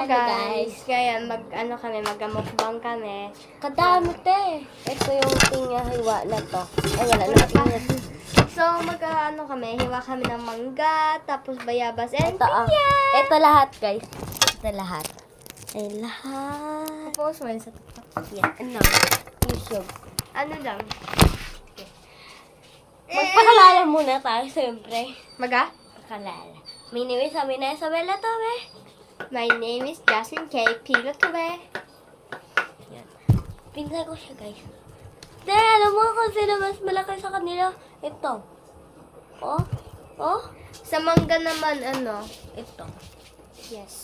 guys, ngayon mag-mukbang kami. Kadami te. Ito yung hiwa na to. Ay, wala na. So, hiwa kami ng mangga, tapos bayabas, and Ito, pinya! ito lahat, guys. Ito lahat. Ay, lahat. Tapos, wala sa TikTok. Yan, ano? YouTube. Ano lang? Magpakalala muna tayo, siyempre. Maga? Pakalala. My name is Amina Isabella Tobe. My name is Jasmine K. Pilotube. Yan. Pinsan ko siya, guys. Te, alam mo kung sino mas malaki sa kanila? Ito. Oh? Oh? Sa mangga naman, Ito. Yes.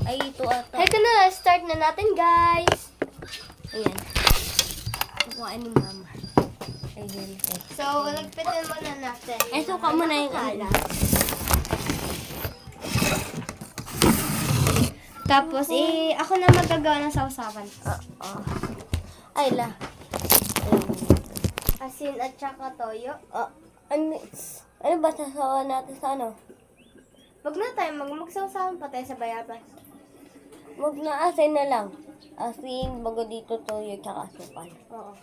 Ay, ito ata. Halika na, start na natin, guys. Ayan. Kukuhaan ni Mama. Ayan. So, lagpitin muna natin. Ay, suka mo na yung ala. Tapos, ako na magagawa ng sausawan. Oo. Ay, la. Asin at saka toyo. Ano ba sasawa natin sa ano? Wag na tayo magsausawan pa tayo sa bayabas. Wag na asin na lang. Asin, bago dito toyo, tsaka asukal. Oo.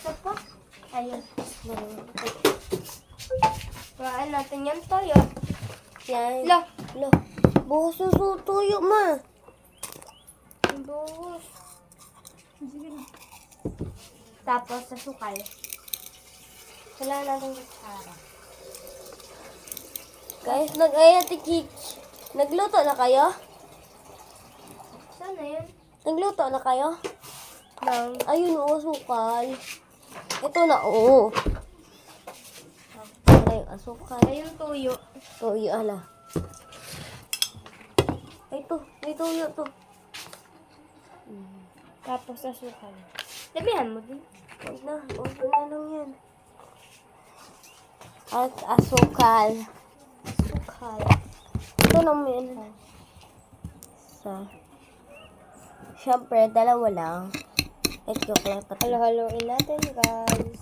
So pa? Ayun. Kuhaan natin yung toyo. Yan. Lo. Lo. Buhos yung toyo, ma. Buhos. Tapos sa sukal. Kailangan natin kutsara. Guys, nag-ayati Kich. Nagluto na kayo? Sana yun? Nagluto na kayo? Lang. Ayun, oo, asukal. Ito na, oo. Wala yung asukal. Ayun toyo. Toyo, ala. Ay, ito. May toyo to. Tapos sa sukal. Sabihan mo din. Huwag na lang yan. At asukal. Sukal. Ito lang mo yan. Siyempre, dalawa lang. At yung lang tatlo. Halo-haloin natin, guys.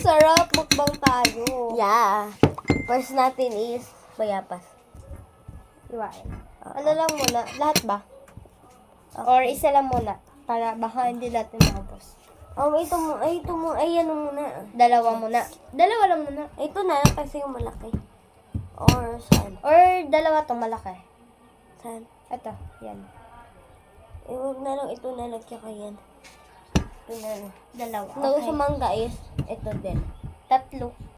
Sarap! Mukbang tayo. Yeah. First natin is bayabas. Iwain. Ano lang muna? Lahat ba? Or isa lang muna? Para baka hindi natin maubos. Ay, ano muna. Dalawa muna. Dalawa lang muna. Ito na lang kasi yung malaki. Or saan? Or dalawa tong malaki. Saan? Ito. Yan. Huwag na lang, ito na lang, tsaka yan. Ito na lang. Dalawa. Sa mangga is, ito din. Tatlo.